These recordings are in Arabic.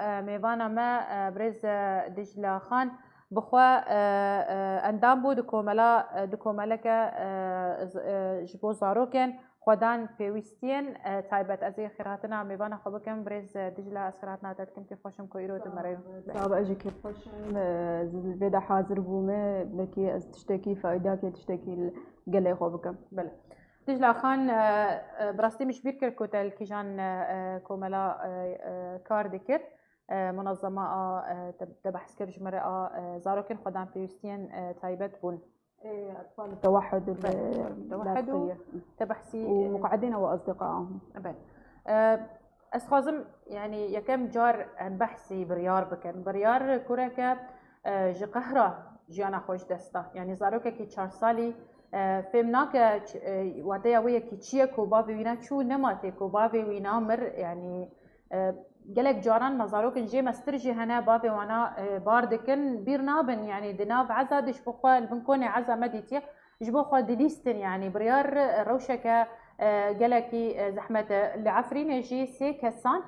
میوان ما برز دجله خان بخوا اندام بود دکوملا که جبو زاروکن خودان پیوستین تایبت از خیراتنا میوان خو بکم برز دجله از خیراتنا تدکم که خوشم کویرو دمریم صعب اجي كيف خوشم البدا حاضر بومه لكي از تشتكي فايدا كي تشتكي قلي خو بكم بله دجله خان براستی مش بیر کرد کتل کیجان کوملا کار دکر منظمة تبحث كرج مرأة زاروكن خدام بيوستين تايبت بون أطفال التوحد التوحد تبحثي ومقعدين وأصدقائهم بل أسخازم يعني يكم جار بحثي بريار بكن بريار كورك جقهرة جانا خوش دستا يعني زاروكا كي 4 سالي فهمناك واتيا ويا كي تشيا كوبافي وينا شو نماتي كوبافي وينا مر يعني قالك جاران مزاروكن جي مسترجي هنا بابي وانا باردكن بير نابن يعني دناف عزا دش بخوا البنكوني عزا مديتي جبوخوا دليستن يعني بريار روشكا قالكي زحمة العفرينة جي سي كسان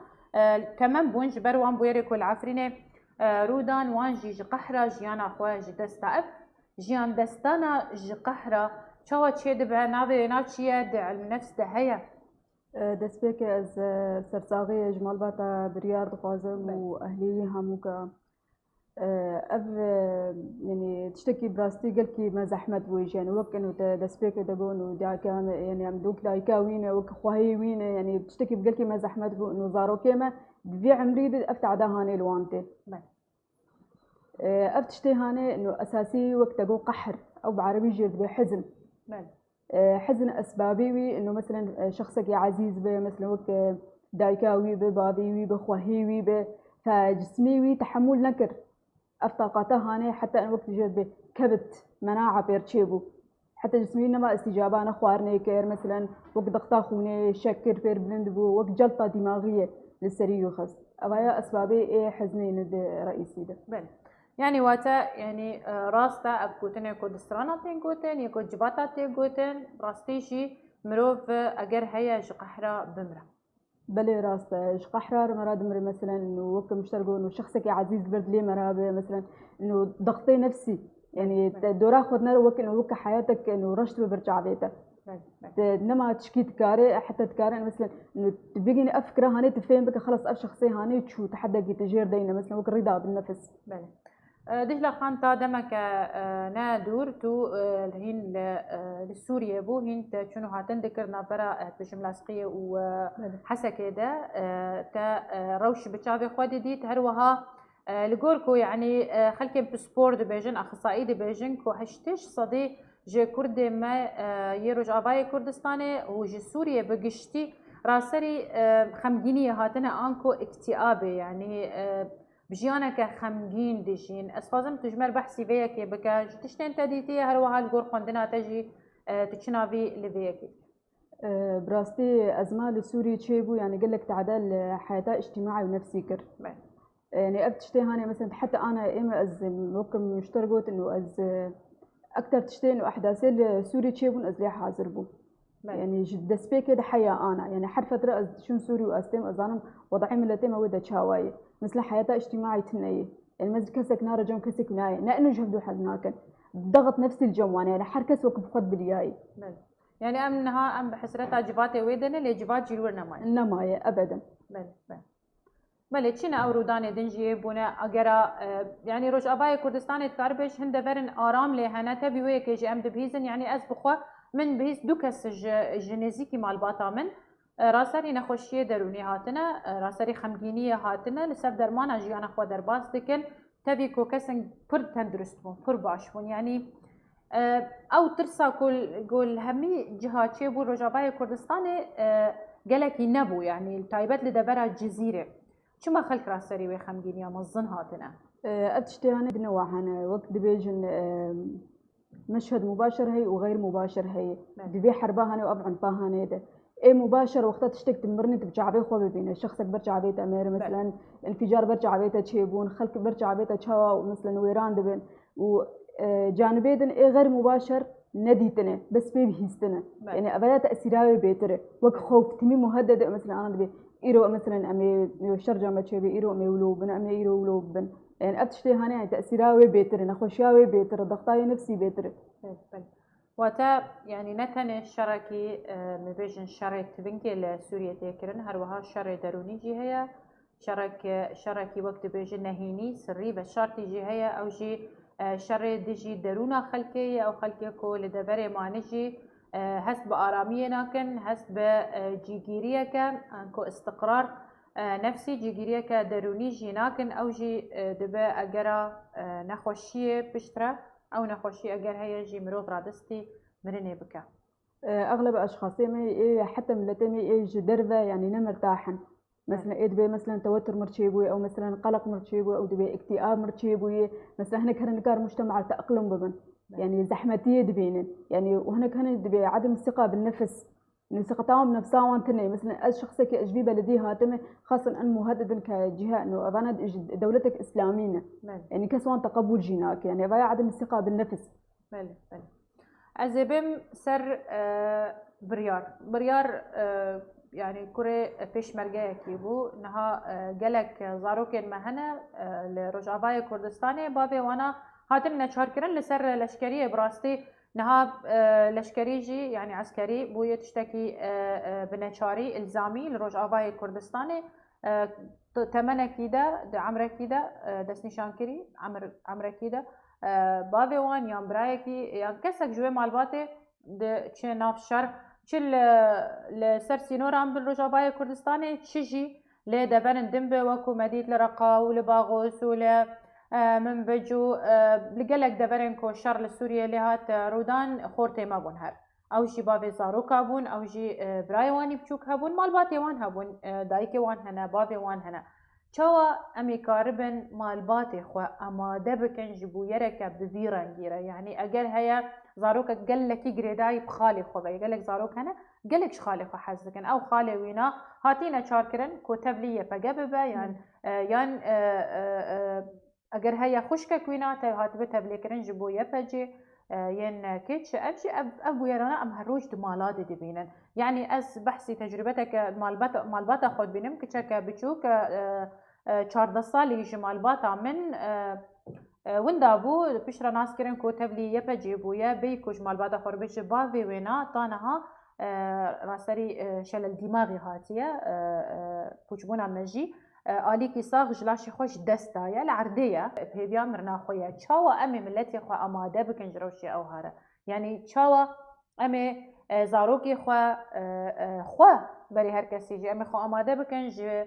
كمان بونج بروان بويريكو العفرينة رودان وان جي قحرة جيانا خوا جي دستاف جيان دستانا جي قحرة شوا تشي دبع نافي ناتشي دع النفس دهيا دەست پێکە ئەس سەرچاغەیە ژمالباتە بریار دخوازم و ئەهلیوی هەمووکە ئەv ینی تشتێکی براستی گەلکی مەزەحمەت بووی ژیان وەکن و دەست پێکە دەبوون و دیاکان ینی ئەم دووک دایکا وینە وەک خواهی وینە ینی تشتێکی بگەلکی مەزەحمەت بوو و زارۆکێمە دوێ عمری ئەف تعدا هانێ لوانتێ ئەف تشتێ هانێ ئەساسی وەک دەگۆ قەحر ئەو بعربی ژێر دەبێ حزن حزن أسبابي وي إنه مثلا شخصك عزيز به مثلا وك دايكاوي به بابيوي به خوهيوي به فجسميوي تحمل نكر أفتاقاته هاني حتى أن وقت جد به كبت مناعة بيرتشيبو حتى جسمي إنما استجابة خوارني كير مثلا وقت ضغطا خوني شكر بير بلندبو وقت جلطة دماغية للسرير خاص أبايا أسبابي إيه حزنين رئيسي ده بل يعني واتا يعني راستا أبكوتن يكو دسترانا تنكوتن يكو جباتا تنكوتن راستيشي مروف أجر هيا جقحرة بمرة بلي راستا جقحرة مراد مر مثلا إنه وقت مشتركوا إنه شخصك عزيز برد لي مرابة مثلا إنه ضغطي نفسي يعني دورا خدنا وقت إنه وقت حياتك إنه رشت برجع بيته انما تشكي تكاري حتى تكاري مثلا انه تبيني افكره هاني تفهم بك خلص اف شخصي هاني تشو تحدى تجير دينا مثلا وك الرضا بالنفس بله دجله خان تا دمك نادور تو الحين لسوريا بو هين شنو هاتن ذكرنا برا بجملاسقيه وحسا كده تا روش بتشافي خودي دي تهروها لقولكو يعني خلكم بسبورت بيجن اخصائي دي بيجن كو هشتش صدي جي كرد ما يروج اباي كردستاني وجي سوريا بقشتي راسري خمجينيه هاتنا انكو اكتئابي يعني بجيانك خمجين دجين اسفازم تجمر بحثي فيك بك تشتين تديتي هروها الجور قندنا تجي تشنافي لفيك براستي ازمه لسوري تشيبو يعني قال لك تعدل حياتها اجتماعي ونفسي كر يعني ابتشتي هاني مثلا حتى انا اما از ممكن مشتركوت انه از اكثر تشتي انه احداثي سوري تشيبون ازلي حاضر بو يعني جد سبيك كده حياه انا يعني حر فتره از شون سوري واستم ازانم وضعي ملتين ودا تشاواي مثل حياتها اجتماعي تنيه يعني مز كسك نار جم كسك ناي لانه جهدوا حدناك ضغط نفسي الجواني يعني حركس وقف خد بالياي يعني امنها ام بحسرتها جباتي ويدنا لجبات جلورنا ماي نماي ابدا بله چین اورودان دنجی بونه اگر يعني روش ابای کردستان تکاربش هند فرن آرام له هنه تبي ويك جي ام دبيزن يعني اس بخوا من بهيز دوكس جنيزيكي مال باتا من راسري نخوشيه دروني هاتنا راسري خمگينيه هاتنا لسر درمان جيانا خو درباس دكن تبي كو كسن پر تندرست بون پر باش بون يعني او ترسا كل همي جهات چه بو روش ابای کردستان گلكي نبو يعني تايبت لدبرا جزيره شو ما خلك راسري وخمجين يا مظن هاتنا اتشتهاني دنوعنا وقت دبيجن مشهد مباشر هي وغير مباشر هي دبي حرباهاني وابعن باهاني ده اي مباشر وقتها تشتك تمرني ترجع بيه خو بينه شخصك برجع بيت امير مثلا انفجار برجع بيته تشيبون خلك برجع بيته تشوا مثلا ويران دبن وجانبين اي غير مباشر نديتنا بس بيهستنا يعني ابدا تاثيراوي بيتره وك خوف تمي مهدده مثلا انا دبي إيرو مثلا أمي شرجة ما تشبي إيرو أمي ولوبن أمي إيرو ولوبن يعني أبتشتي هاني يعني تأثيراوي بيتر نخوشياوي بيتر ضغطاي نفسي بيتر. وتا يعني نتن الشركي مبيجن شرك تبنكي لسوريا تيكرن هروها شر دروني جي هي شركي وقت بيجن نهيني سري بشارتي جي هي أو جي شر دجي درونا خلقي أو خلقي كو لدبري معنجي هست بآرامية ناكن هست بجيجيرية كان كو استقرار نفسي جيجيرية كدروني جي ناكن أو جي دبا أجرا نخوشية بشترا أو نخوشي أجر هي جي مروف رادستي مرني بكا. أغلب أشخاصي ما حتى ملتمي إيج دربة يعني نمرتاحن مثلا إدبي مثلا توتر مرتشيبوي أو مثلا قلق مرتشيبوي أو دبي اكتئاب مرتشيبوي مثلا هنا كان نكار مجتمع التأقلم بمن يعني زحمتية دبينن يعني وهنا كان دبي عدم الثقة بالنفس إن ثقتهم بنفسهم تني مثلا الشخص كأجبي بلدي هاتمه خاصة أن مهدد كجهة إنه أبانا دولتك إسلامية يعني كسوان تقبل جيناك يعني بايا عدم الثقة بالنفس. بله. أزبم سر بريار يعني كوري بيش مرجع كيبو نها جلك زاروكين مهنا لرجعباي كردستاني بابي وانا هاتم نشار كرن لسر لشكرية براستي نها لشكريجي يعني عسكري بوية تشتكي بنشاري الزامي لرجعباي كردستاني تمنى كيدا عمره كيدا دس نشان كري عمره كيدا بابي وان يان برايكي يان كسك جوي مالباتي د چه ناف شر چل لسر سينور عم بالرجاباي كردستاني تشجي لدبن دنبه وكو مديد لرقا ولباغوس ولا من بجو لقلك دبرن كو شر لسوريا اللي هات رودان خورتي ما بون هر او جي بابي زاروك هبون او جي براي واني بچوك هبون مالباتي وان هبون دايكي وان هنا بابي وان هنا چاوا امی کاربن مالباتی خو اما دبکن جبو یرکه ببیرن گیره يعني اگر هيا زاروك قال لك يقري بخالي خو قال لك زاروك هنا قال لك خالي خو حزكن او خالي وينا هاتينا شاركرن كتب لي فجببه يعني اگر هيا خشكك وينا هات بتبلكرن جبو يفجي ين كيتش ابجي ابو يرانا ام هروج دمالات دبينن يعني اس بحثي تجربتك مالبات خود بينم كتشك بتشوك 14 سالي جمالباتا من وندابو بشرا ناس كرن كتب لي يبجي بويا بيكو جمالباتا خربش بافي وينا طانها راسري شلل دماغي هاتيه بوجبونا مجي آلیکی ساغ جلاشی خوش دستایه العردية بهذيا مرنا خويا تشاوا أمي ملتي خو آماده بکن جروشی أو هاره يعني تشاوا أمي زاروکی خو بري هر کسی جي أمي خو آماده بکن ج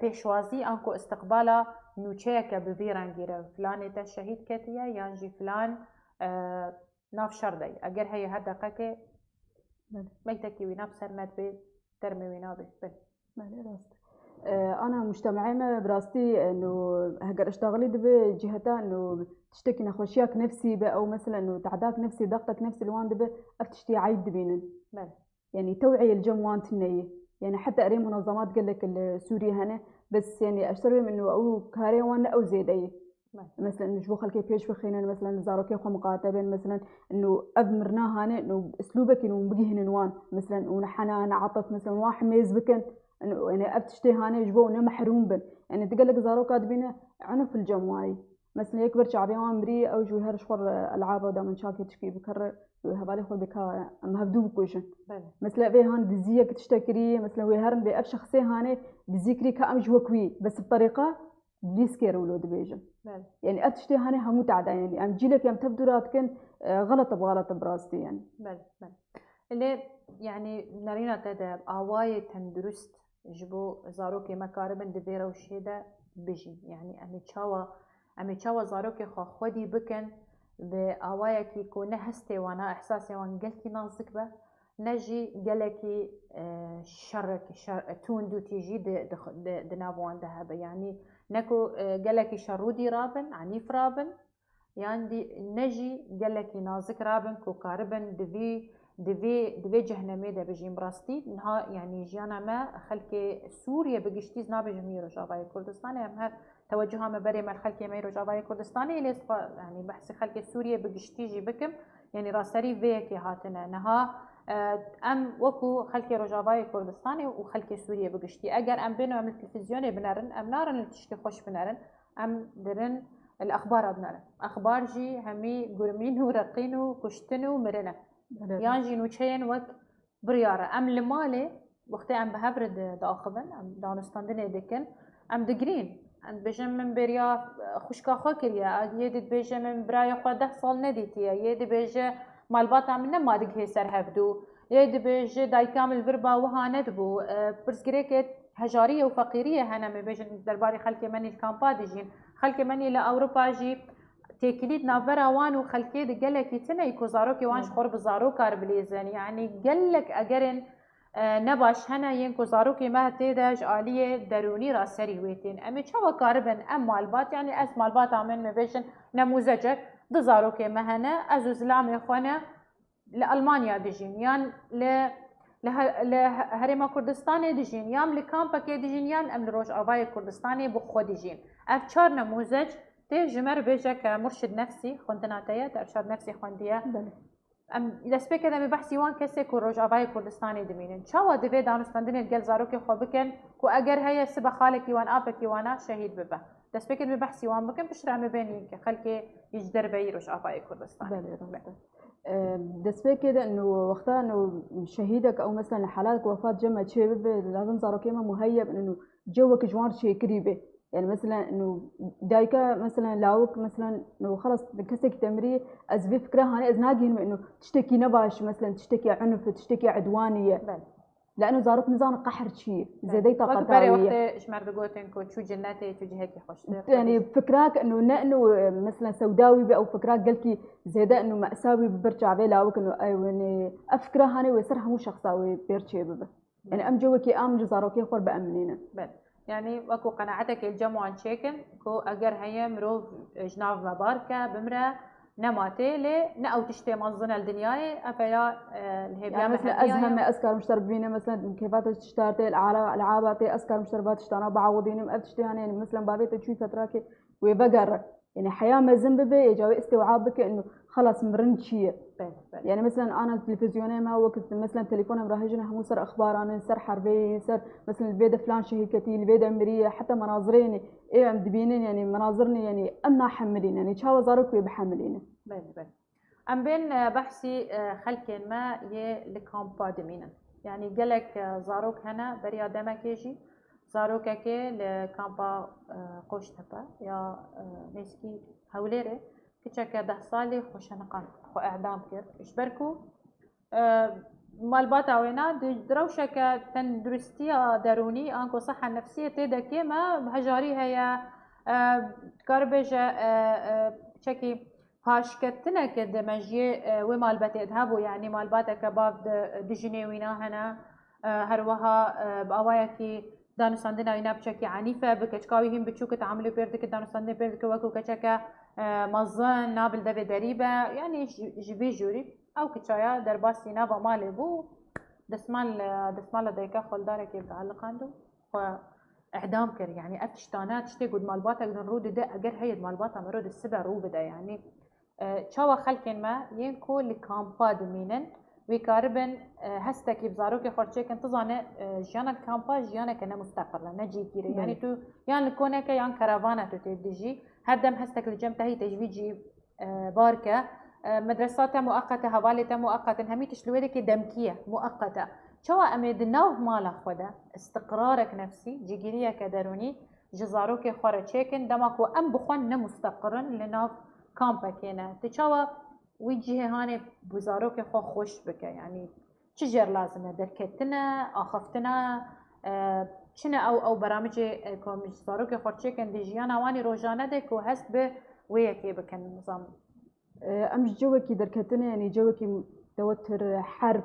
پیشوازی آنکو استقبالا نوچه که بویران گیره فلانی تا شهید کتیه یان جی فلان ناف شردی اگر هي هر دقیقه ميتكي وينا بسرمت بي ترمي وينا بي راست أنا مجتمعي ما براستي إنه هقدر أشتغلي دبي جهتها إنه تشتكي نخوشياك نفسي بقى أو مثلا إنه تعداك نفسي ضغطك نفسي الوان دبي أفتشتي عيد دبينن يعني توعي الجموان تنية يعني حتى أري منظمات قال لك السوري هنا بس يعني أشتري منه أو كاري وانا أو زيدية مثلا إنه شو خلكي بيش بخينا مثلا زاروكي خو مقاتبين مثلا إنه أبمرنا هنا إنه أسلوبك إنه بقي هنوان مثلا ونحنان عطف مثلا واحد ما يزبكن إنه يعني أبتشتي هاني يجبونا محروم بن يعني تقلك زاروكات بينا عنف الجمواي مثلا يكبر شعبي وامري أو جو هرش خور ألعاب ودا من شاكي تشكي بكرر هبالي خور بكا مهبدو بكوشن مثلا في هان دزية كتشتكري مثلا ويهرن بأب شخصي هاني دزيكري كأم جوكوي بس بطريقة بليسكير ولود بيجن يعني أبتشتي هاني هموت عدا يعني أم جيلك يم تبدو راتكن غلط بغلط براستي يعني اللي يعني نارينا تدا آواي تندرست جبو زاروكي مكاربن دبيرا وشيدا بيجي يعني أمي تشاوا زاروكي خو خودي بكن بآوايا كي كونه هستي وانا إحساسي وان قلكي نازك به نجي قلكي شر تون دو تيجي دنابوان دهب يعني نكو قلكي شرودي رابن عنيف رابن يعني نجي قلكي نازك رابن كو كاربن دفي جهنمي ده بجي مراستي نها يعني جانا ما خلكي سوريا بقشتيز نابي جميرو جاباي كردستاني هم هر توجهها ما بري مال خلكي ميرو جاباي كردستاني ليس يعني بحث خلكي سوريا بقشتيجي بكم يعني راسري فيكي هاتنا نها ام وكو خلكي روجافاي كردستاني وخلكي سوريا بقشتي اگر ام بينو ام التلفزيوني بنرن ام نارن تشتي خوش بنرن ام درن الاخبار بنرن اخبار جي همي قرمينو رقينو كشتنو مرنه يانجي نوچين وك بريارة ام لمالي وقتی ام بهبرد داخبن ام دانستاندنه دکن ام دگرین ام بجم من بریا خوشکا خو کریا یدید بجم من برای خو 10 سال ندیتیه یدید بجه مالبات ام نما دگه سر هفدو یدید بجه دای کامل وربا وهاند بو برسگریکت هجاریه و فقیریه هنم بجن درباری خلک منی کامپا دیجین خلک منی لاوروبا جی تكليد نافرا وان وخلكي دقلك تني كوزاروكي وانش خرب زاروكار بليزن يعني قلك اجرن نباش هنا ين كوزاروكي ما تيداج آلية دروني راسري ويتين امي چاوا كاربن ام مالبات يعني اس مالبات عمل مبيشن نموذجك دزاروكي ما هنا ازو زلامي خونا لألمانيا دجين يان لهرما كردستاني دجين يام لكامباكي دجين يان ام لروج آواي كردستاني بخو دجين اف چار نموذج تي جمر بيجا كمرشد نفسي خوندناتيا ترشاد نفسي خونديا ام دسبه كده مي بحثي وان كسي كو روجافاي كردستاني دمينن چاوا دبي دانستاندن الجل زاروكي خو بكن كو اگر هي سبا خالك يوان ابك يوانا شهيد ببا دسبه كده مي بحثي وان بكن بشرع مبيني كخلكي يجدر بي روجافاي كردستاني دسبه كده انه وقتها انه شهيدك او مثلا حالات وفاه جمع شباب لازم زاروكي ما مهيب انه جوك جوار شي قريبه يعني مثلا انه دايكا مثلا لاوك مثلا انه خلص كسك تمري از بفكره هاني از ناقين انه تشتكي نباش مثلا تشتكي عنف تشتكي عدوانيه لانه زارك نظام قحر شيء زي دي طاقه تاويه وقت ايش مر بقولتن كو شو جناتي تجي هيك خوش يعني فكراك انه مثلا سوداوي او فكراك قالكي زي ده انه مأساوي ببرجع بي لاوك انه يعني افكره هاني ويسرها مو شخصاوي بيرشي ببا يعني ام جوكي ام جزاروكي خور بامنينا يعني وكو قناعتك الجمع تشيكن كو اگر هي مروف جناف مباركة بمرة نماتي لي نأو تشتي منظنة الدنياي افيا الهبيا يعني مثلا ازهم اسكار مشترك بينا مثلا كيفات تشتارتي العاباتي اسكار مشتربات تشتانا بعوضيني ما تشتيهاني يعني مثلا بابيت تشوي فتراكي ويبقر يعني حياه ما ذنبي يجاوي استوعابك انه خلص مرنت شيء يعني مثلا انا التلفزيوني ما وقت مثلا تليفوني مراهجنا همو سر اخبار انا سر حربي سر مثلا البيد فلان شهيكتي البيد امريه حتى مناظريني ايه ام دبينين يعني مناظرني يعني انا حملين يعني تشاو زارك بحملين بل ام بين بحثي خلكين ما ي لكامبا دمينا يعني قالك زاروك هنا بريا دمكيجي زاروك كي لكامبا قوشتبا يا نسكي هوليري كتشكا 10 سالي خوش نقان خو اعدام كرت اشبركو مالباتا وينا دروشكا تندرستيا دروني انكو صحة نفسية تيدا كيما هجاري هي كاربجا شكي هاشكتنا كد مجي ومالبات اذهبوا يعني مالباتا كباب دجني وينا هنا هروها باوايكي دانستاندنا وينا بشكي عنيفة بكشكاوي هم بتشوك تعملوا بيردك دانستاندنا بيردك وكو كشكا مزن نابل دبي دريبة يعني جبي جوري او كتشايا درباسي نابا مالي بو دسمال دايكا خلدارك يتعلق عنده اعدام كر يعني افتشتانات تشتي قد مالباتا قدن رود ده اگر هيد مالباتا مرود السبع رو بدا يعني تشاوا خلكن ما ينكو لكامبا دمينن ويكاربن هستكي بزاروكي خورچيكن تزانه جانا الكامبا جانا كنا مستقرة نجي كيري يعني تو يعني لكونك يعني كرافانا تو تبديجي هدم هستك الجمت هي تجويجي باركة مدرسات مؤقتة هوالة مؤقتة همي تشلويدك دمكية مؤقتة شو أمد نوع مالا خدا استقرارك نفسي جيجيريا كدروني جزاروك خورا تشيكن دمك وأم بخون نمستقرن لناف كامباكينا تشاوا ويجي هاني بزاروك خو خوش بك يعني تشجر لازم دركتنا اخفتنا شنا او برامج كوم جزاروك خو تشيكن دي جيانا واني روجانا دك وهست به وياكي بكن النظام امش جوكي دركتنا يعني جوكي توتر حرب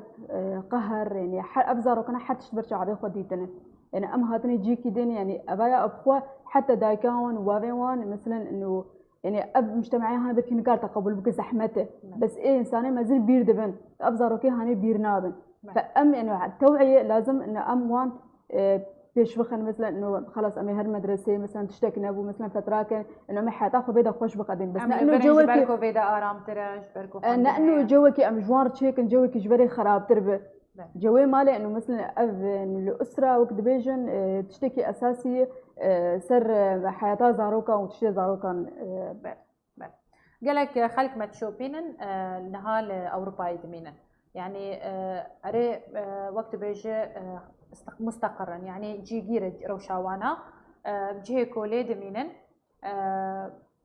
قهر يعني ابزارو كنا حتى برجع على خديتنا يعني ام هاتني جيكي دين يعني ابايا ابخوا حتى دايكاون وافيوان مثلا انه يعني اب مجتمعي هاني بركي نقار تقبل بك زحمته بس ايه انساني ما زال بير دبن ابزارو كي هاني بير نابن فام يعني التوعيه لازم ان ام وان بيش بخن مثلا انه خلص امي هالمدرسه مثلا تشتكي نبو مثلا فتراكن انه ما حياتاخذ بيدا خوش بقدم بس لانه جوك بركو بيدا ارام ترى بركو لانه جوك ام جوار تشيكن جوك جبري خراب تربه جوي مالي انه مثلا الاسره وقت بيجن تشتكي اساسي سر حياتها زاروكا وتشتي زاروكا قالك خلك ما تشوفين نهال اوروبا يدمينا يعني اري وقت بيجي مستقرا يعني جي جيرج روشاوانا بجهه كولي دمينن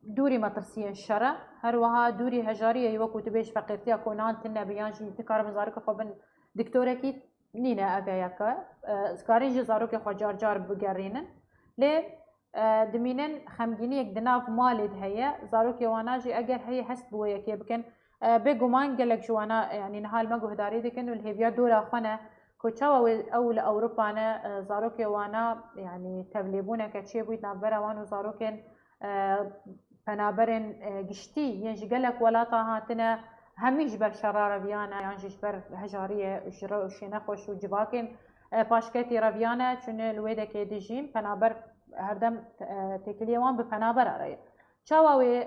دوري مطرسية الشرع هروها دوري هجارية يوكو تبيش فقيرتيا كونان تنا بيانجي تكار مزارك خبن دكتوركي نينا أجاياكا سكارين جزاروك خو جار جار بقرينن ليه دمينن خمجيني يقدنا في مالد هي زاروك يواناجي أجر هي حسب وياكي بكن بيجومان قالك جوانا يعني نهال ما جهداري دكن والهيبيا دورا خنا كوتشاوا أو لأوروبا أنا زاروك يوانا يعني تبليبونا كتشي بويت نابرا وانو زاروكن پنابرن گشتی یعنی جگلک ولاتا هاتنا همیش بر شرار بیانا یعنی جبر هجاریه جرو شینا خوش و جواکن پاشکتی رویانا چون الویده که دیجیم پنابر هردم تکلیوان به پنابر آره چاوی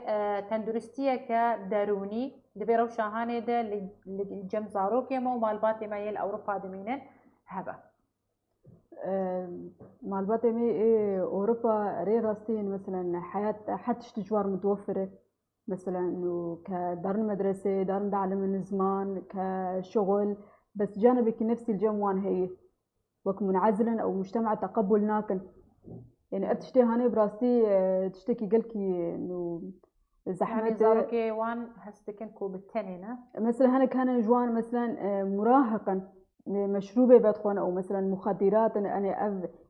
تندرستیه که درونی دبیرو شاهانه ده لجم زاروکی مو مالبات مایل اوروپا دمینن هبه مالبات مي اوروبا ري راستين مثلا حياه حتى تجوار متوفره مثلا انه كدار المدرسه دار تعلم من زمان كشغل بس جانبك نفسي الجموان هي وك منعزلا او مجتمع تقبل ناكن يعني اتشتي هاني براستي تشتكي قلكي انه زحمه يعني زاروكي وان هستكن كو بالتنينه مثلا هنا كان جوان مثلا مراهقا مشروبه بدخون او مثلا مخدرات انا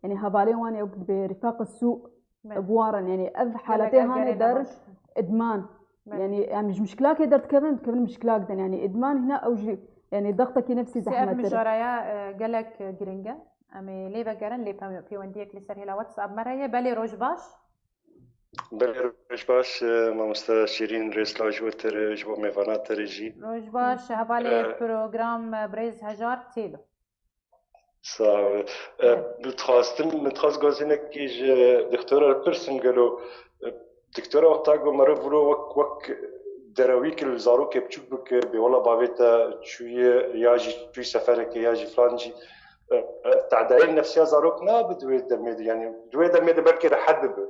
يعني هبالي وانا وقت برفاق السوق بوارن يعني حالتي هاني در ادمان يعني مش مشكلاك يقدر تكمل مشكلاك يعني ادمان هنا او يعني ضغطك نفسي زحمه مجرايا قالك جرينجا امي لي بقرن لي بيونديك لي سر هلا واتساب مره بالي روج باش بله روش باش مامستا شیرین رسلا جوتر جبو میوانات رجی روش باش هبالي پروگرام بريز هجار تيلو صعب متخواست گازینه که دکتورا پرسن گلو دکتورا وقتا گو مرو ولو وک دروی که زارو که بچوک بک بیولا باویتا چوی یاجی چوی سفره که یاجی فلانجی تعدایل نفسیا زاروک نا بدوی دمید يعني دوی دمید برکی رحد بب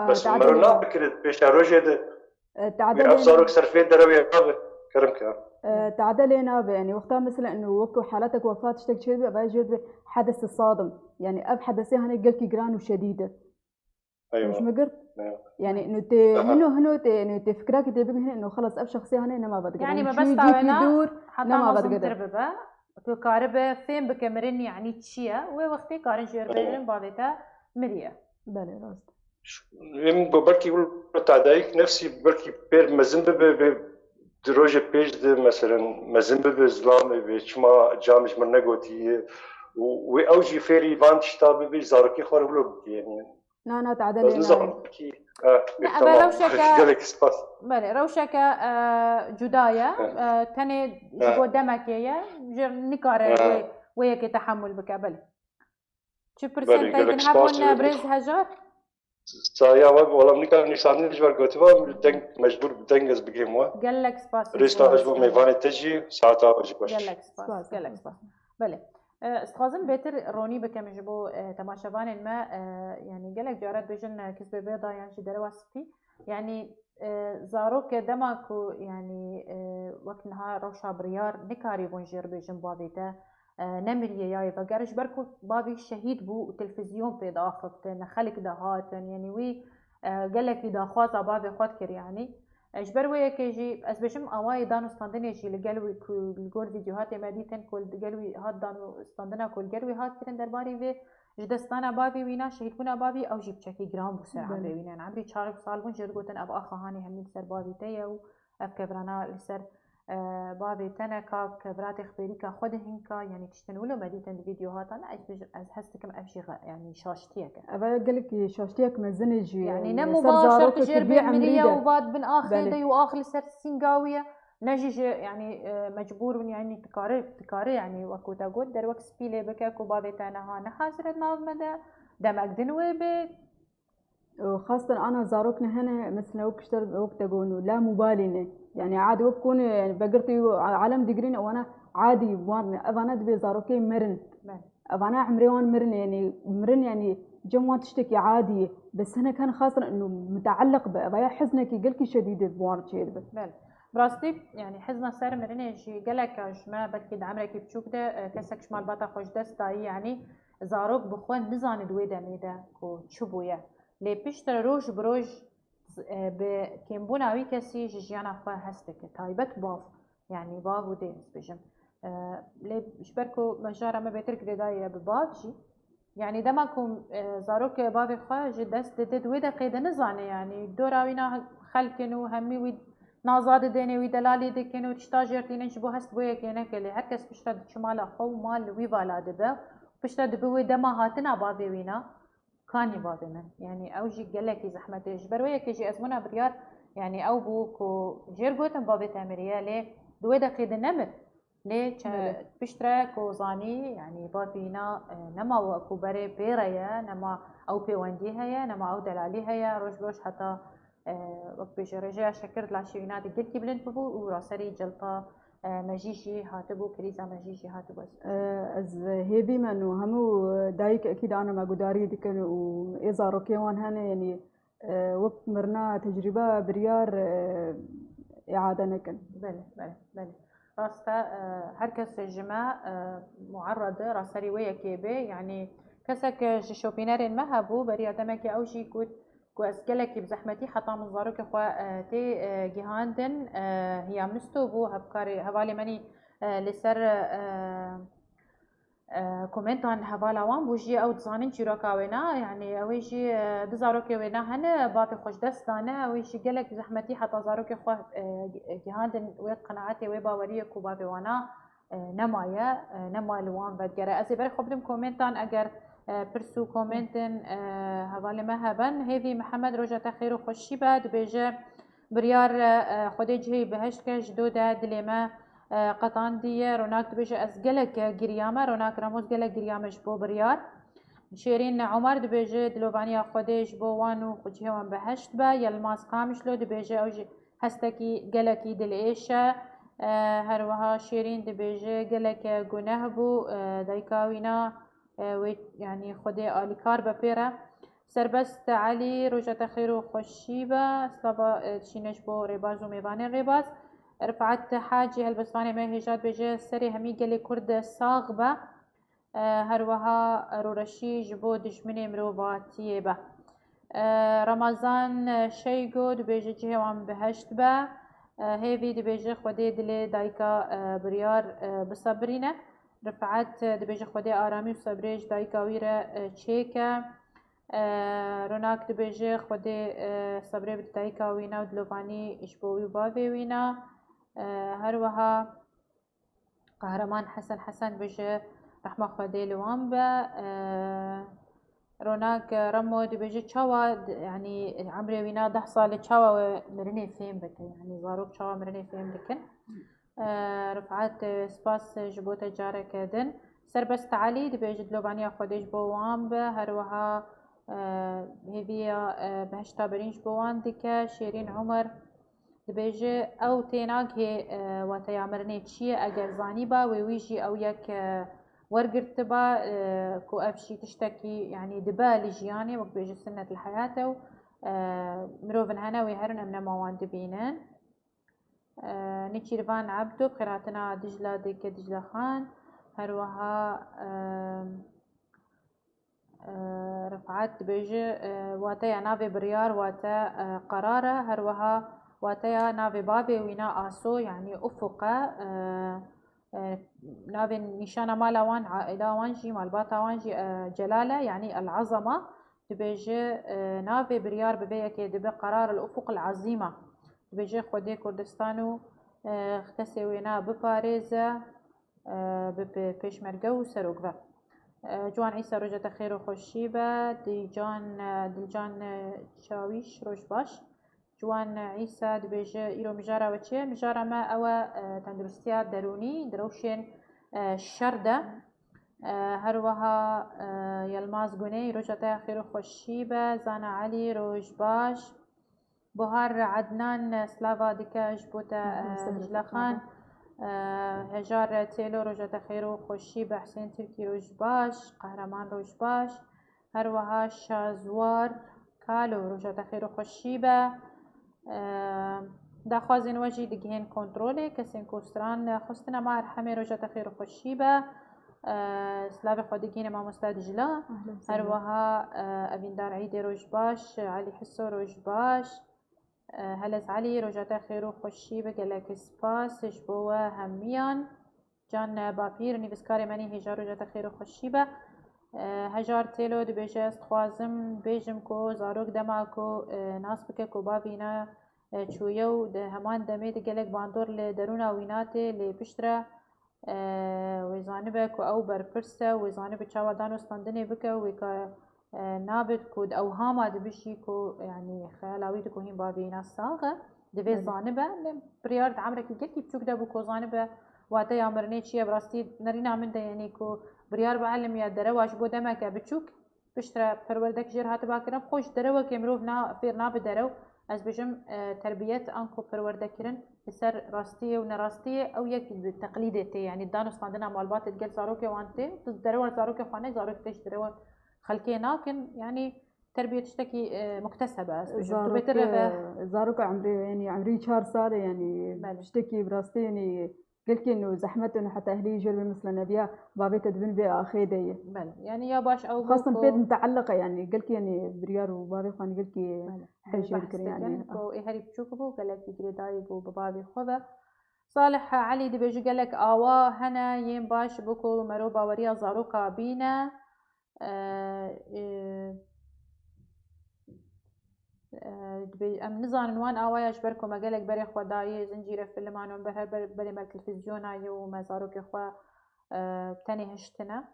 بس مرو نا بكرت بيش روجي ده تعدل افزارك سرفيت دروي نابه كرمك تعدل نابه يعني وقتها مثلا انه وقت حالتك وفاه تشتكي بقى جد حدث الصادم يعني اب حدثي هني قلكي جران وشديده ايوه مش مقرت أيوه. يعني انه هنو يعني تفكرك تبي هنا انه خلص اب شخصيه هنا ما بقدر يعني ما بس تعونا حتى ما بقدر بقى كاربه فين بكمرين يعني تشيا ووقتي كارن جيربين بعدها مريا بله راست يم بركي يقول تعدايك نفسي بركي بير مزنب دروجه بيج ده مثلا مزنب بزلام بيشما جامش من نقوتي واوجي فيري فانش تابي بيج زاركي خربلو يعني نا تعدل بس زاركي لا روشكا بله روشكا جدايا تاني قدامك يا نكاره وياك تحمل بكابل شو برسنت تنهبون بريز هجار سايا والله مني كان نشاني جوار قوتوا دنگ مجبور بدنگز بگیم وا قال لك سباس ريستاج بو ميفاني تجي ساعتها اجي باش قال لك سباس بله استخازم بيتر روني بكم جبو تماشفان ما يعني قال لك جارات بيجن كسب بيضه يعني دروا سبي يعني زاروك دماكو يعني وقت نهار روشا بريار نكاري بونجير بيجن بابيته نمرية ياي بقرش بركو بابي شهيد بو تلفزيون في داخل نخلك دهاتن يعني وي قالك إذا خاطا بابي خاطكر يعني اجبر ويا كيجي اسبشم اواي دانو ستاندن يجي لقلوي كل فيديوهات ماديتن كل قلوي هاد دانو ستاندنا كل قلوي هاد كرن درباري في جدستانا بابي وينا شهيد كنا بابي او جيب تشكي جرام بو سر عمري وينا عمري 4 سال بون جرغوتن اب اخا هاني هم سر بابي تيا و اف كبرانا لسر بابي تنكا كبرات اخباريكا خود هنكا يعني تشتنولو ماديتن فيديوهات انا از هستكم افشي يعني شاشتيك ابا قالك شاشتيك مزنج يعني نمو باشر تجربي عمليه وباد بن اخر دي واخر سر سينغاويه نجي يعني مجبور يعني تكاري يعني وكو تقول در وقت سبيلي بك وبابي تانا هانا حاضر ناف مدى دمك دنوي بيت. وخاصة أنا زاروكنا هنا مثلا وقت تقول لا مبالينة يعني عادي وكون يعني بقرتي عالم دقرين وأنا عادي وارنا أنا دبي زاروكي مرن أنا عمري وان مرن يعني جموان تشتكي عادي بس هنا كان خاصة إنه متعلق بأبايا حزنك يقلك شديد بوار شيء بس براستي يعني حزنا سر مرني شي قالك جما بلكي دعمرك بتشوف ده كسك شمال باتا خوش دستاي يعني زاروك بخوان نزان دويدا ميدا كو تشوبويا لي بيشتر روج بروج بكيمبونا وي كسي جيانا خوا هستك تايبت باف يعني باف ودينس بجم لي شبركو مجارة ما بيترك ردايا ببافجي يعني دمكم زاروك بافي خوا جدست دد ويدا قيدا نزاني يعني دورا وينا خلكنو همي ويد نازاد ديني ويدلالي دكنو وتشتاجر تينش بو هست بويا كينا كلي هركس بشتد شمال خو مال وي فالا دبا بشتد بوي دما هاتنا بافي وينا كاني بافي من يعني او جي قالك زحمه جبرويا كيجي ازمنا بريار يعني او بوكو جيرغوتن بافي تامريا لي دويدا قيد نمر ليه بشترا كوزاني يعني بافينا نما وكو بري بيريا نما او بيواندي هيا نما او دلالي هيا روش حتى وقت بيجي رجع شكرت لعشينات قلت بلند ببو وراسري جلطة مجيجي هاتبو كريزا مجيجي هاتبو از هيبي منو همو دايك اكيد انا ما قداري ديكن واذا روكيوان هنا يعني وقت مرنا تجربة بريار اعادة نكن بله راستا هركس الجماع معرضة راسري ويا كيبي يعني كسك شوبينارين ما هبو بريا تمكي او شي كوت كو اسكلكي بزحمتي حتى من زاروك اخوا تي جهاندن هي مستو بو هبكاري هبالي مني لسر كومنتان هبالا وان بوجي او تزانين چیروکا وینا يعني اويجي دزاروك وينا هنا بافي خوش دستانه اويجي قالك زحمتي حتى زاروك خو جهاندن ويد قناعتي وباوريه كو بافي وانا نمايا نما الوان بدقرا ازي بري خبرم كومنتان اگر برسو كومنتن هبالي مهبن هذي محمد روجا تخير خوشي بعد بيجا بريار خودي جهي بهشت كش دودا دليما قطان دي روناك دبيجا أزجلك جريامة روناك رموز جلك جريامش بو بريار شيرين عمر دبيجا دلوبانيا خوديش بو وانو خجيه وان بهشت با يلماس قامش لو دبيجا اوجي هستكي جلكي دلئيشة هروها شيرين دبيجا جلك جناه بو دايكاوينا يعني خودي آليكار ببيرا سربست علي روجة خير خوشيبة صبا تشينش بو ريباز وميباني ريباز رفعت حاجي هالبسفاني ما هيجات بيجي سري همي قلي كرد صاغبة هروها رورشي جبو دجمني مروباتي با رمضان شيقو دبيجي جهي وان بهشت با هيفي دبيجي خودي دلي دايكا بريار بصبرينه رفعت دبيجي خودي آرامي وصبريج دايكا ويرا تشيكا روناك دبيجي خودي صبري بدايكا وينا ودلوفاني اشبوي وبافي وينا هروها قهرمان حسن بيجي رحمة خودي لوانبا روناك رمو دبيجي تشاوا يعني عمري وينا 10 صالة تشاوا مرني فيم بك يعني زاروك تشاوا مرني فيم بكن رفعت سباس جبوتا جارة كدن سربست علي دبيجي دلوبانيا خوديش بوانبا هروها هذيا بهشتا برينش بوان ديكا شيرين عمر دبيجي او تيناك هي واتيامرني تشي اگر زاني با ويجي او يك ورقرت با كو افشي تشتكي يعني دبا لجياني وقت بيجي سنة الحياة مروفن هنا ويهرن امنا موان دبينن نيتشيرفان عبدو بقراءتنا دجلة ديك دجلة خان هروها رفعت بيجي واتيا نافي بريار واتا قرارة هروها واتيا نافي بابي وينا آسو يعني أفقة نافي نشانة مالا وان عائلة وانجي مالباتا وانجي جلالة يعني العظمة تبيجي نافي بريار ببيا كي دبي قرار الأفق العظيمة تبيجي خودي كردستانو اختسي وينا بباريزة ببيشمرقة وسروقبة جوان عيسى روجة خير وخوشيبة دلجان شاويش روش باش جوان عيسى دبيجة إيرو مجارة وچه مجارة ما أو تندرستيا دروني دروشين الشردة هروها يلماز قني رجعتا خير خوشيبة زانا علي روج باش بهار عدنان سلافا ديكا جبوتا جلاخان هجار تيلو رجعتا خير خوشيبة حسين تركي روج باش قهرمان روج باش هروها شازوار كالو رجعتا خير خوشيبة داخوازين وجي دقهين كنترولي كسين كوستران خستنا مع رحمي رجعتا خير خوشيبة سلاوي خودگین ما مستدجلا هروها أبيندار عيدي روج باش علي حسو روج باش هلس علي رجعتا خير وخوشي بقلك سباس جبوه هميان جان بابير نيفسكاري مني هجار رجعتا خير وخوشي به هجار تيلو دبيجه استخوازم بيجم كو زاروك دماكو ناس بك كو بابينا چويو ده همان دمي دقلك باندور لدرونا ويناتي لبشتره وزانبه كو او برپرسه وزانبه چاوا دانو ستاندنه بكه ويكا نابد كود او هاما دبشي كو يعني خلاوي دكو هين بابينا ساغه دبي زانبه بريارد عمرك قلتي بچوك ده بكو زانبه واتا يامرني چيه براستي نرينا من ده يعني كو بريار بعلم يا درواش بو دمك بچوك بشترا پروردك جير هات باكرم خوش دروا كمروف نا فير ناب درو از بجم تربية انكو پروردكرن بسر راستية ونراستية او يك بالتقليدتي يعني دانوس عندنا مالبات تقل زاروكي وانتي دروا زاروكي خانك زاروكي تيش دروا خلكي لكن يعني تربية تشتكي مكتسبة زاروكي عمري 4 سال يعني بشتكي براستي يعني قلت انه زحمته حتى اهلي يجوا مثل نبيا بابي تدبن بي اخيدي بل يعني يا باش او خاصه بيد متعلقه يعني قلت يعني بريار وبابي خاني قلت حاجه ذكر يعني كو هري بتشوفو قال لك يجري دايب وبابي خذا صالح علي دي بيجي قال لك اوا هنا يم باش بكو مرو باوريا زاروكا بينا ام نزان وان اواياش بركو مقالك بري خوا داي زنجيره فيلمانو بري مال تلفزيون ايو مزاروك خوا تاني هشتنا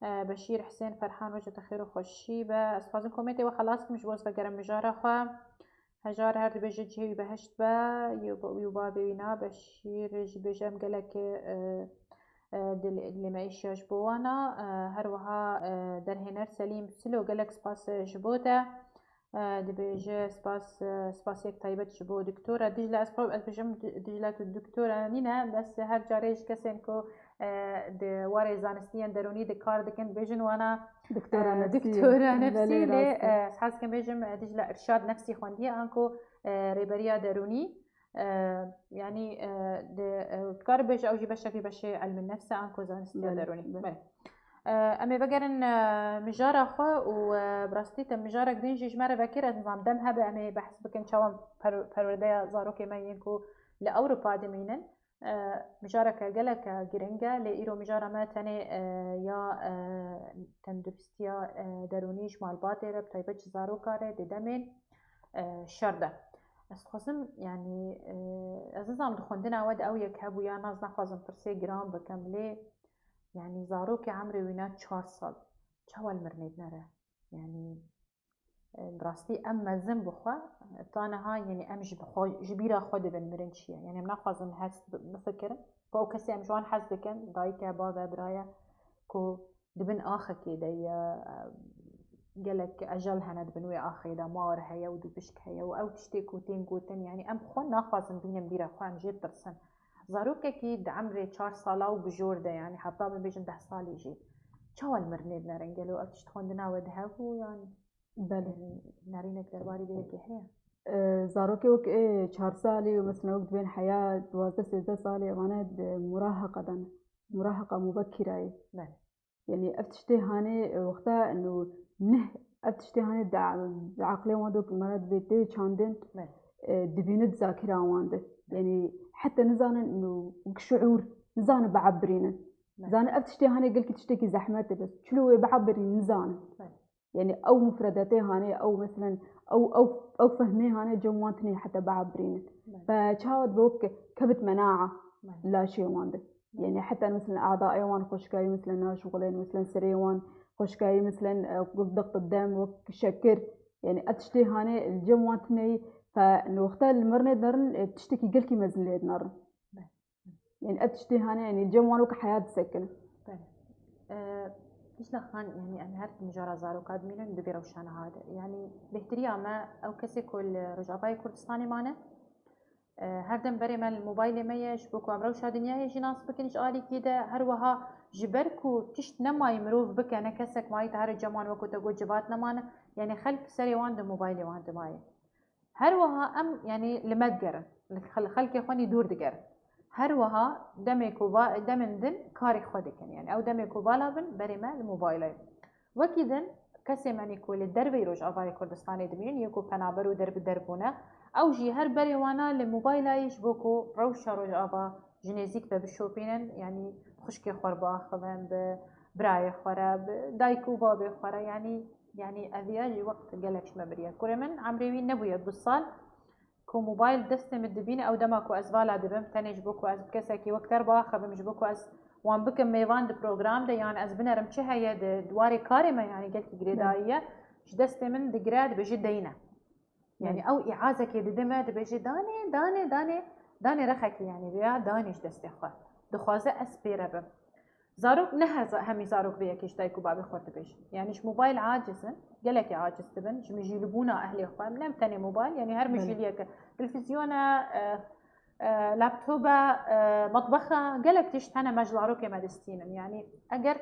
بشير حسين فرحان وجه خير وخشيبه اسفازن كوميتي وخلاص مش بوز بقرم مجاره خوا هجار هر بيجي جي بهشت با يوبا بينا بشير بيجي مقالك اللي ما يشيش بوانا هروها درهنر سليم سلو قالك سباس جبوته دبيجي سباس يك طيبة جبو دكتورة دجلة أسباب أسبجم دجلة الدكتورة نينا بس هر جاريش كسنكو د واري زانستيان دروني دكار دكن بيجن وانا دكتورة نفسي لي حاس كان بيجم دجلة إرشاد نفسي خواندية أنكو ريبريا دروني يعني دكار بيج أو جي بشي علم النفس أنكو زانستيان دروني أمي بقرن مجارة خوا وبراستي مجارة قدين جيج مرة بكرة نظام دمها بأمي بحس بكن شوام پرورديا زاروكي ما ينكو لأوروبا دمينن مجارة كجلك جرينجا لإيرو مجارة ما تاني يا تندرستيا درونيش مال باطرة بطيبة زاروكا دي دمين شردة أسخصم يعني أزازام دخوندنا ود أو يكهبو يا ناز نخوازم فرسي جرام بكملي يعني زاروكي عمري وينات 4 سال چاوال مرنيد نره يعني براستي اما زنب خوا طانا هاي يعني امج بخو جبيرا خود بن مرنشيه يعني مناخذن هاس بفكر كو كسي ام جوان حز دكن دايكا بابا برايا كو دبن اخكي دي قالك اجل هنا دبن وي اخي دا مار هيا ودو بشك هيا او تشتيكو تنقوتن يعني ام خو ناخذن بين بيرا خو ام جيت ترسن زاروك اكيد عمري 4 سالا وبجور ده يعني حتى بيجن 10 سال يجي چاوال مرنيد نرنجلو اكش تخوندنا ودهبو يعني بله نارينك درباري بيكي هي زاروكي وك 4 سالي ومثلا وقت بين حياة 12 سالي وانا مراهقة مبكرة يعني افتشتي هاني وقتها انه افتشتي هاني عقلي واندوك مرات بيتي چاندن دبينت ذاكرة وانده يعني حتى نزانا انه شعور نزانا بعبرينا زانا افتشتي هاني قلت تشتكي زحمته بس شلو بعبرين نزانا يعني او مفرداتي هاني او مثلا او فهمي هاني جوانتني حتى بعبرين فشاود بوك كبت مناعه لا شيء وانده يعني حتى مثلا اعضائي وان خشكاي مثلا ناشغلين مثلا سريوان خشكاي مثلا ضغط الدم وشكر يعني اتشتي هاني الجوانتني فانه وقتها المرنة درن تشتكي قلكي مزن ليد نرن يعني أتشتي هنا يعني الجموانوك حياة سكنة. إيش لخان يعني أنا هرت مجرى زارو كادمين دبي روشان هذا يعني بهتريا ما أو كسي كل رجعباي كردستاني معنا هردم بري من الموبايل ميش بوكو أم روشا دنيا يجي ناس بكنش آلي كده هروها جبركو تشت نما يمروف بك أنا كسك ماي تهر الجمان وكو تقول جبات نمانا يعني خلق سري واند موبايلي واند ماي هروها أم يعني لمدقر خلق يخوني دور دقر هروها دمي كوبا دمن دن كاري خودك يعني او دمي كوبالا بن بريما الموبايلين وكذا كسي ماني كل الدرب يروج افاي كردستاني دمين يكو بنابرو درب دربونا او جي هر بري وانا الموبايلايش بوكو روشا روج افا جنيزيك بالشوبينن يعني خشكي خربا خبن براي خراب دايكو بابي خرا يعني اذياجي وقت قالكش مبريا كورمن عمري نبويا بالصال كو موبايل دست مدبيني او دماكو ازبالا دبم تاني جبوكو از بكسكي وكتر باخر بمجبوكو از وان بكم ميوان دي بروجرام ده يعني از بنرم چه هي دواري كارمه يعني قلت جريدايه دست من دجراد بجي دينا يعني او اعازك يددمه بجي داني رخكي يعني بيا دانيش دستي خو دخوازه اسبيره بم زاروك نهر همي زاروك بيا كيش دايكو بابي خورت بيش يعني موبايل عاجزن قالك عاجز تبن مجي لبونا اهلي اخوان منم تاني موبايل يعني هر مجي ليك تلفزيونه لابتوبه مطبخه قالك تشت انا مجلارو كما دستينن يعني اگر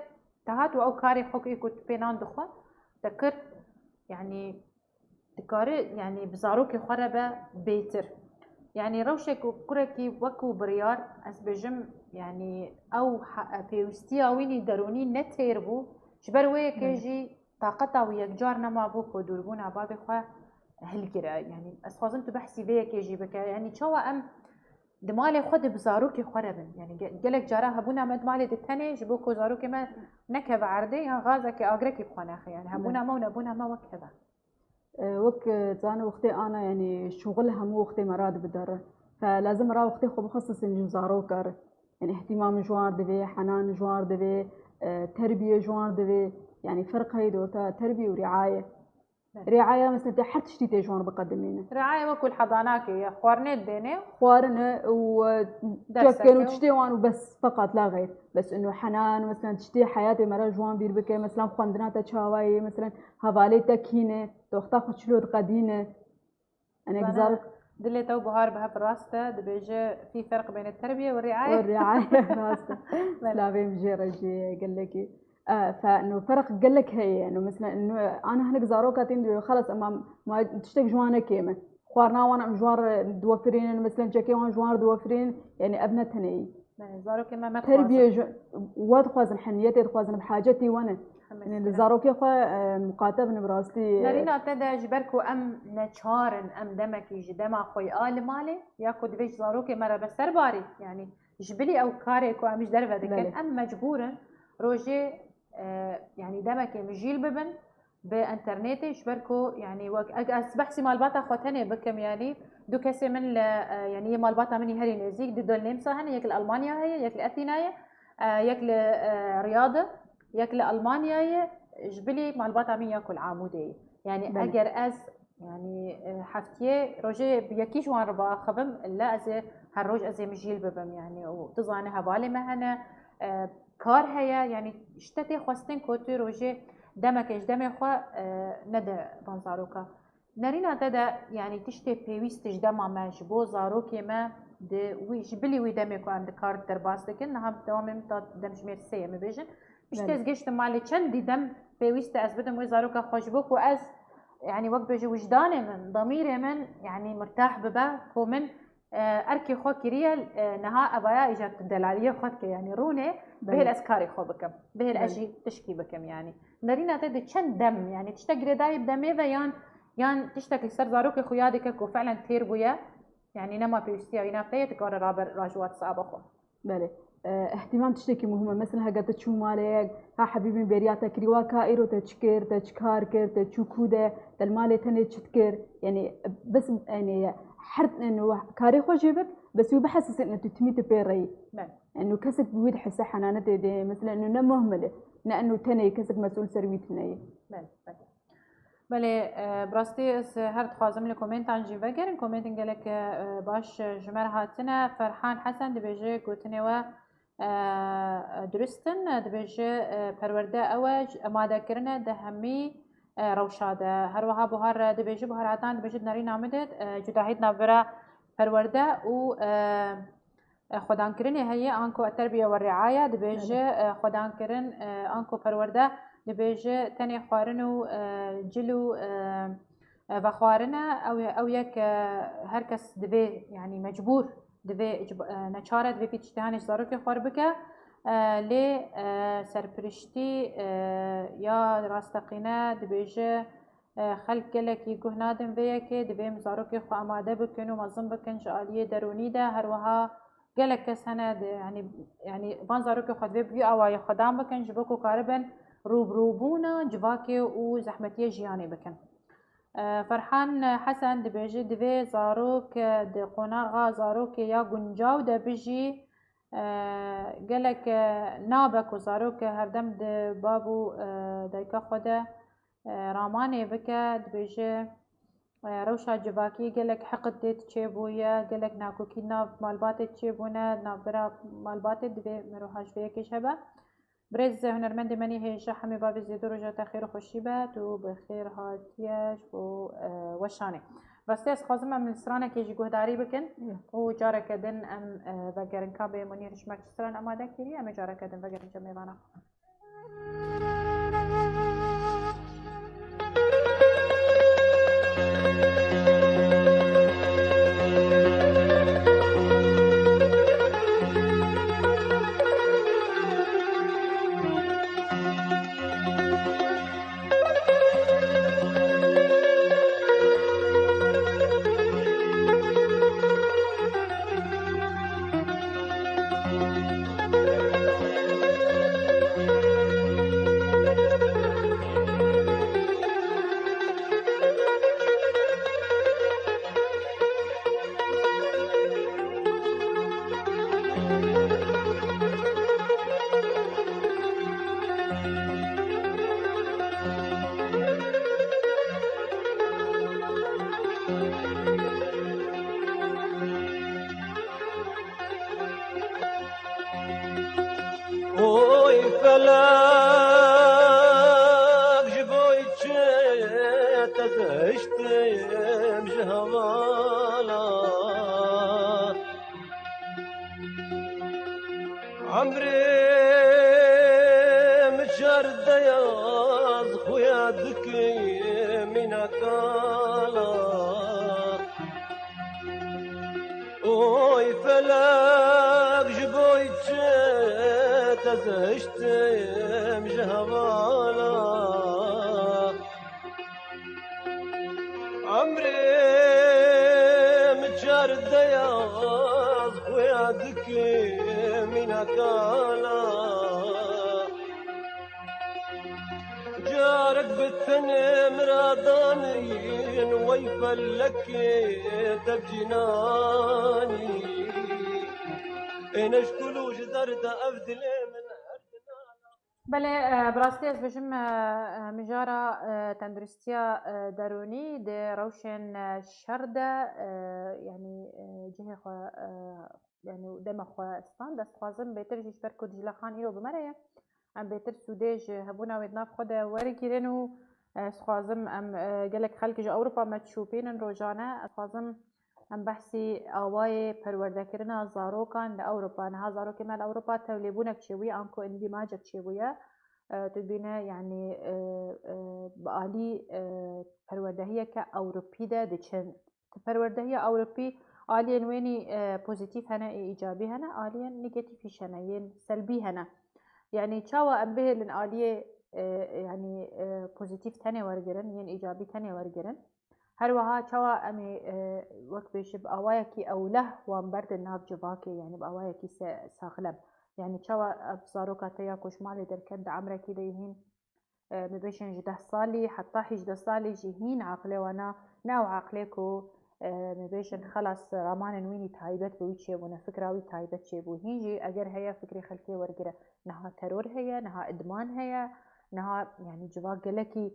تهاتو او كاري حكي كنت بينان دخوا تكر يعني تكاري يعني بزاروكي خربه بيتر يعني روشك وكركي وكو بريار از بجم يعني او بيوستيا ويني دروني نتيربو جبر ويكيجي طاقتا ويك جار نما بوكو دوربونا بابي خوا هلكرا يعني اسخازن تبحثي بيك يجي بك يعني تشوا ام دمالي خد بزاروكي خربن يعني قالك جارا هبونا مد مالي دتني جبوكو زاروكي ما نكب عردي يا غازك اجركي بخناخي يعني هبونا ما ونبونا ما وكذا وقت زانا وقتي انا يعني شغلها مو وقتي مراد بدر فلازم را وقتي خو بخصص انه زاروكر يعني اهتمام جوار دبي حنان جوار دبي تربيه جوار دبي يعني فرق هاي دوتا تربيه ورعايه رعايه مثلا حتى شتي جوار بقدمينه رعايه وكل حضانات يا خوارنه دينه خوارنه وتشكن وتشتي وان وبس فقط لا غير بس انه حنان مثلا تشتي حياتي مرا جوان بير بك مثلا خوندنا تشاواي مثلا هفالي تكينه توختا خشلود قدينه انا اكزار دلي تو بهار بها براسته دبيجي في فرق بين التربيه والرعايه راسته لا بيمجي رجي قال لك فانه فرق قال لك هي انه مثلا انه انا هنك زاروكا تندو خلص اما ما تشتك جوانا كيمه خوارنا وانا جوار دوفرين مثلا جاكي وان جوار دوفرين يعني ابنه تني زاروكي ما تربيه واد خوازن حنيتي خوازن بحاجتي وانا يعني زاروكي خو مقاتب براستي نارينا تدا جبركو ام نشارن ام دمك يجي دما خوي آل مالي ياكو دبيش زاروكي مرة بسر باري يعني جبلي او كاريكو امش درفه دكن ام مجبورا روجي يعني دمك مجيل ببن بانترنتي جبركو يعني بحسي مالباتا خوتني بكم يعني دو كسي من يعني مالباتا مني هري نزيك دول نمسا هنا ياك الالمانيا هي ياك الاثينايه ياك رياضه ياك المانيا جبلي مالباتا من ياكل عامودي يعني اجر از يعني حفتيه روجي بيكيش وان ربا خبم لا از هالروج از مجيل ببم يعني وتظانها بالي مهنا كار هيا يعني اشتتي خواستن كوتو روجي دمكش دمي خوا ندا بانزاروكا نارينا تدا يعني تشتي بيويستش دما ماش بو زاروكي ما دي ويش بلي وي دمي كو عند كار درباستكن نها دوام تا دمش ميرسيه مبيجن اشتاز جشت مالي چندي دم بيويست از بدم وي زاروكا خوشبوك واز يعني وقت بيجي وجداني من ضميري من يعني مرتاح ببا كو من اركي خو كريال نها ابايا اجت الدلاليه خدك يعني رونه به الاسكاري خو بكم به الاجي تشكي بكم يعني نارينا تد چند دم يعني تشتغري داي بدمي يان تشتكي سر زاروكي خويادك وفعلا تير بويا يعني نما بيستيا ينافيه تقرر رابر راجوات صعب اخو بله اهتمام تشتكي مهمه مثلا هقت تشو مالك ها حبيبي برياتك رواكا ايرو تشكر تشكار كر تشوكوده المال تني تشكر يعني بس يعني حرت انه كاري خو جيبك بس هو بحسس انه تتميت بيري انه كسك بويد حسه حنانته دي مثلا انه مهمله لانه تني كسك مسؤول سرويتني بله براستی از هر خوازم لکومنت انجی وگرن کومنت انگلک باش جمر هاتنه فرحان حسن دبیجه گوتنه و درستن دبیجه پرورده اوج اماده کرنه ده همی روشاده هر وها بهار دبیجه بهار عطان دبیجه نری نامدد جداهید نبرا پرورده و خدان کرنه هي انكو التربيه والرعايه دبيجه خدان كرن انكو پرورده دبيجه تاني خوارنو جلو و خوارنه او يك هركس دبي يعني مجبور دبي نچاره دبي بيتشتهانش زاروك خوار بك لي سرپرشتي يا راستقينه دبيجه خلق گلکی گهنادم ویکی دبي مزاروك خو اماده بكن و مظم بكن شاليه دروني ده هر وها گلک کس هنه يعني وان زاروك خود بيو او خدام بكن جبكو كاربن روبروبونا جواكي و زحمتيه جياني بكن فرحان حسن دبيجي دبي زاروك دي قناغا زاروك يا گنجاو دبيجي گلک نابك و زاروك هردم دي بابو دايكا خوده راماني بكا دبيجي روشا جواكي گلک حقد ديت چه بويا گلک ناكوكي ناف مالبات چه بونا نابرا مالبات دبي مروحاش بيكي شبه برز هنرمند مني هيجا حمي بابي زيدو رجا خير وخوشي بات و بخير هاتياش و وشاني راستی از خوازم ام السرانه که جی گهداری بکن و جاره کدن ام وگرن کابه منیر شمک سران اماده کری ام جاره کدن وگرن جمعیوانا بله براستی از بجم مجارة تندرستيا دروني دي روشن شرده يعني جهة خو يعني دم خو استان دست خوازم بهتر جيش بركو دجلا خان إيرو بمريا ام بهتر سوداج هبونا ودناف خود ورقيرن و خوازم ام قالك خلق جا أوروبا ما تشوفين روجانا خوازم ام بحثي آواي پرورده کرنا زاروکان لأوروبا نها زاروكي مال أوروبا توليبونك شوية أنكو اندماجك شوية تبينه يعني بآلي پروردهية كأوروبي ده دچن پروردهية أوروبي آليا ويني بوزيتيف هنا إيجابي هنا آليا نيجاتيفيش هنا ين سلبي هنا يعني تشاوا أنبه لن آلية يعني بوزيتيف تاني ورجرن ين إيجابي تاني ورجرن هر وها تشاوا أمي وقت بيش بأوايكي أو له وانبرد الناف جباكي يعني بأوايكي ساغلب يعني تشاوا بزاروكا تيا كوش مالي دركن عمره كده يهين مبيشن جده صالي حتى 11 صالي جيهين عقلي وانا ناو عقليكو مبيشن خلاص رامان ويني تايبت بويتشي بونا فكراوي تايبت شيبو هيجي اگر هيا فكري خلقي ورقرة نها ترور هيا نها ادمان هيا نها يعني جواق لكي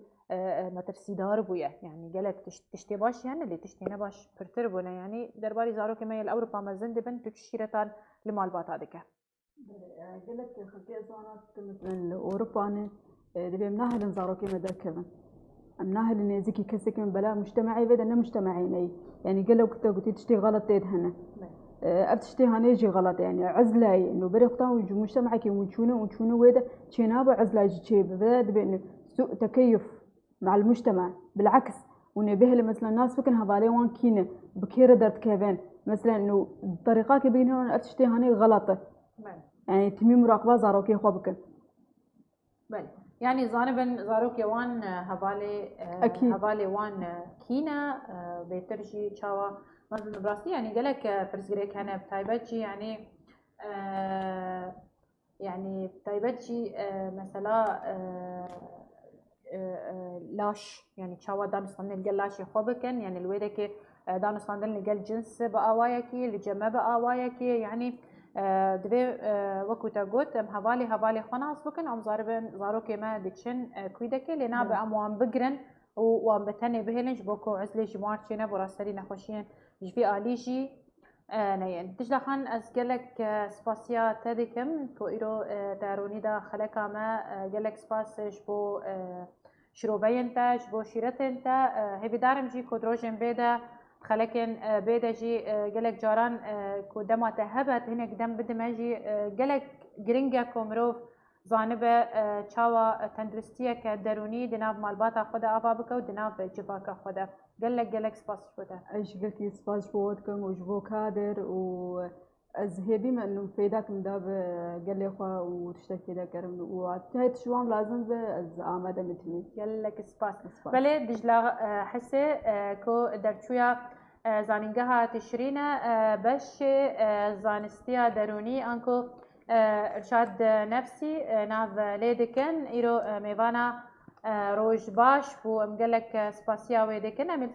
مترسيدار بويا يعني قالك تشتي باش يعني اللي تشتينا باش برتر بونا يعني درباري زاروك ما الأوروبا ما زند بن تشيرتان لمالبات هذيك قالك خلقي أزوانات مثلا أوروبا أنا دبي مناهل زاروك ما ذا كمان مناهل إن زكي كسكن بلا مجتمعي بدا إنه مجتمعيني يعني قالوا كنت قلت تشتي غلط تيد هنا أبتشتي هنا يجي غلط يعني عزلاي إنه بري خطان ويجي مجتمعك وشونو ويدا شينابا عزلاي جي بدا دبي إنه سوء تكيف مع المجتمع بالعكس وإنه به مثلا الناس فكن هذالي وان كينه بكير درت كيفين مثلا إنه الطريقة كبينه أبتشتي هنا غلطة يعني تمي مراقبة زاروكي خوبكن بله يعني زانبن زاروك يوان هبالي وان كينا بيترجي تشاوا مثلا براسي يعني قالك فرزقريك هنا بتايبتجي يعني بتايبتجي مثلا لاش يعني تشاوا دانستان الجلاش يخوبكن يعني الويدك دانستان الجل جنس بقواياكي الجمع بقواياكي يعني دبي وكو تاقوت هبالي خناس بكن ام زاروكي ما ديتشن كويدكي لنا بام وان بقرن وان بتني بهلنج بوكو عزلي جمارتشينا براسري نخوشين جفي آليجي نين تجلخان أزجلك سباسيا تدكم كو إيرو داروني دا خلقا ما جلك سباس جبو شروبين تا جبو شيرتين تا هبي دارم جي كودروجين بيدا خلكن بيدا جي جلك جاران كو دما تهبت هناك دم بدما جي جلك جرينجا كومروف زانبه چاوا تندرستیه که درونی دناب مالباتا خدا آفا بکه و دناب جباکا خدا گلک سپاس بوده ايش قلتي سپاس بودكم وجبو كادر و از هبي ما انه فيداك مداب قال لي اخوة وتشتكي ذا كرم وهاي شوام لازم از آماده متني گلک سپاس بله دجلا حسه كو درچويا زانينجها تشرينه بش زانستيا دروني انكو ارشاد نفسي ناف ليدكن ايرو ميوانا روج باش و امقلك سباسيا ويدكن امل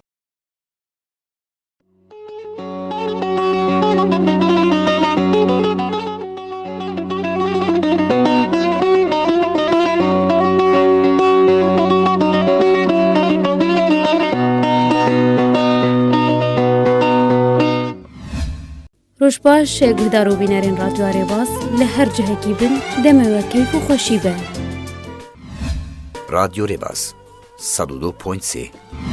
روش باش گهدارو بینرین رادیو آریواز لهر جهتی بن دم و کیف و خوشی به رادیو ریواز 102.3